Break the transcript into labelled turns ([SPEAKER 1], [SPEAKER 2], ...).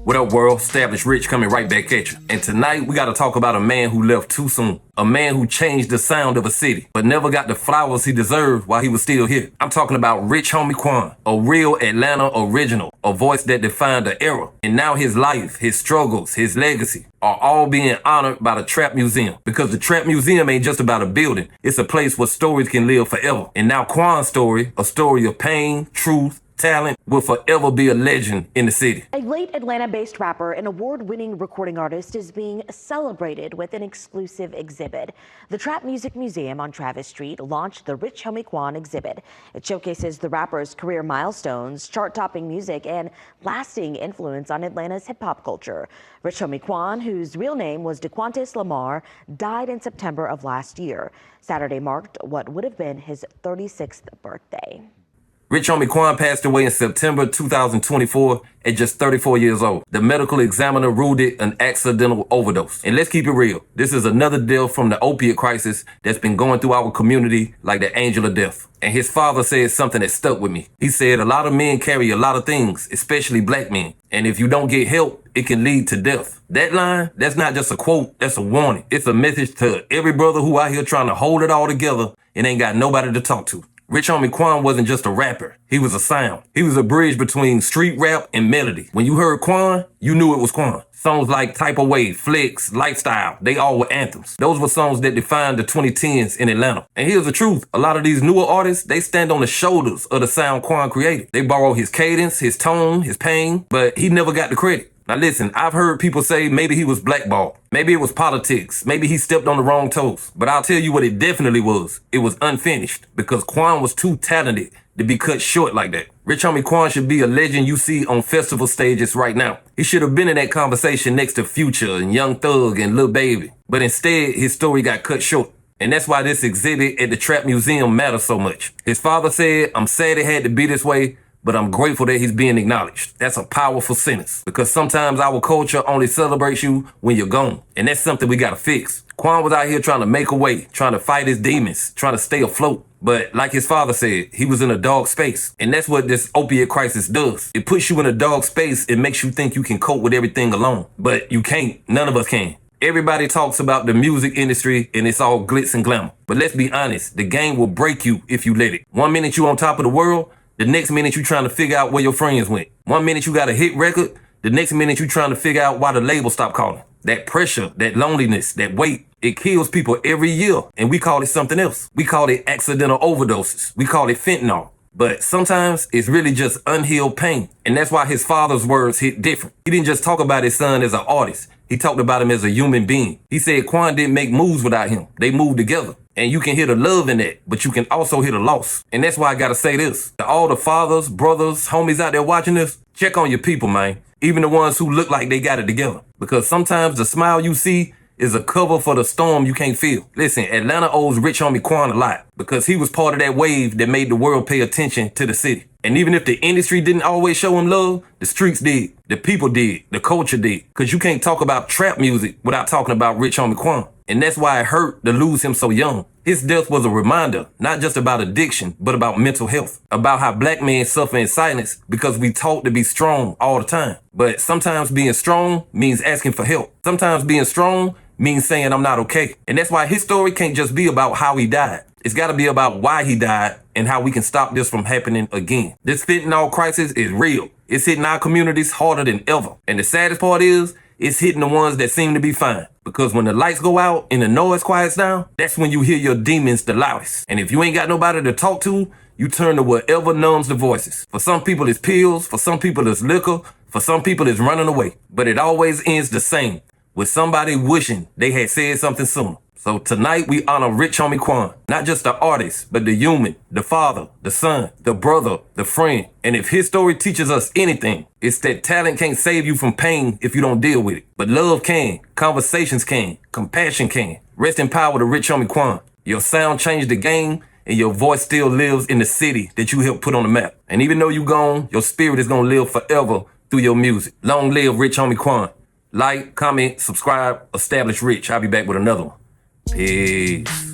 [SPEAKER 1] What up, world? Established Rich coming right back at you. And tonight, we gotta talk about a man who left too soon. A man who changed the sound of a city, but never got the flowers he deserved while he was still here. I'm talking about Rich Homie Quan, a real Atlanta original, a voice that defined the era. And now his life, his struggles, his legacy are all being honored by the Trap Museum. Because the Trap Museum ain't just about a building, it's a place where stories can live forever. And now Quan's story, a story of pain, truth, talent, will forever be a legend in the city.
[SPEAKER 2] A late Atlanta-based rapper and award-winning recording artist is being celebrated with an exclusive exhibit. The TrapMusic Museum on Travis Street launched the Rich Homie Quan exhibit. It showcases the rapper's career milestones, chart-topping music, and lasting influence on Atlanta's hip-hop culture. Rich Homie Quan, whose real name was DeQuantis Lamar, died in September of last year. Saturday marked what would have been his 36th birthday.
[SPEAKER 1] Rich Homie Quan passed away in September 2024 at just 34 years old. The medical examiner ruled it an accidental overdose. And let's keep it real. This is another death from the opiate crisis that's been going through our community like the angel of death. And his father said something that stuck with me. He said a lot of men carry a lot of things, especially black men. And if you don't get help, it can lead to death. That line, that's not just a quote, that's a warning. It's a message to every brother who out here trying to hold it all together and ain't got nobody to talk to. Rich Homie Quan wasn't just a rapper. He was a sound. He was a bridge between street rap and melody. When you heard Quan, you knew it was Quan. Songs like Type of Way, Flex, Lifestyle, they all were anthems. Those were songs that defined the 2010s in Atlanta. And here's the truth. A lot of these newer artists, they stand on the shoulders of the sound Quan created. They borrow his cadence, his tone, his pain, but he never got the credit. Now listen, I've heard people say maybe he was blackballed. Maybe it was politics. Maybe he stepped on the wrong toes. But I'll tell you what it definitely was. It was unfinished because Quan was too talented to be cut short like that. Rich Homie Quan should be a legend you see on festival stages right now. He should have been in that conversation next to Future and Young Thug and Lil Baby. But instead, his story got cut short. And that's why this exhibit at the Trap Museum matters so much. His father said, "I'm sad it had to be this way, but I'm grateful that he's being acknowledged." That's a powerful sentence because sometimes our culture only celebrates you when you're gone. And that's something we gotta fix. Quan was out here trying to make a way, trying to fight his demons, trying to stay afloat. But like his father said, he was in a dark space. And that's what this opiate crisis does. It puts you in a dark space. It makes you think you can cope with everything alone. But you can't. None of us can. Everybody talks about the music industry and it's all glitz and glamour. But let's be honest, the game will break you if you let it. 1 minute you on top of the world, the next minute you trying to figure out where your friends went. 1 minute you got a hit record, the next minute you trying to figure out why the label stopped calling. That pressure, that loneliness, that weight, it kills people every year. And we call it something else. We call it accidental overdoses. We call it fentanyl. But sometimes it's really just unhealed pain. And that's why his father's words hit different. He didn't just talk about his son as an artist. He talked about him as a human being. He said Quan didn't make moves without him. They moved together. And you can hear the love in that, but you can also hear the loss. And that's why I gotta say this. To all the fathers, brothers, homies out there watching this, check on your people, man. Even the ones who look like they got it together. Because sometimes the smile you see is a cover for the storm you can't feel. Listen, Atlanta owes Rich Homie Quan a lot because he was part of that wave that made the world pay attention to the city. And even if the industry didn't always show him love, the streets did, the people did, the culture did. Because you can't talk about trap music without talking about Rich Homie Quan. And that's why it hurt to lose him so young. His death was a reminder, not just about addiction, but about mental health. About how black men suffer in silence because we taught to be strong all the time. But sometimes being strong means asking for help. Sometimes being strong means saying I'm not okay. And that's why his story can't just be about how he died. It's got to be about why he died and how we can stop this from happening again. This fentanyl crisis is real. It's hitting our communities harder than ever. And the saddest part is, it's hitting the ones that seem to be fine. Because when the lights go out and the noise quiets down, that's when you hear your demons the loudest. And if you ain't got nobody to talk to, you turn to whatever numbs the voices. For some people it's pills, for some people it's liquor, for some people it's running away. But it always ends the same, with somebody wishing they had said something sooner. So tonight we honor Rich Homie Quan, not just the artist, but the human, the father, the son, the brother, the friend. And if his story teaches us anything, it's that talent can't save you from pain if you don't deal with it. But love can, conversations can, compassion can. Rest in power to Rich Homie Quan. Your sound changed the game and your voice still lives in the city that you helped put on the map. And even though you gone, your spirit is gonna live forever through your music. Long live Rich Homie Quan. Like, comment, subscribe, establish Rich. I'll be back with another one. Peace.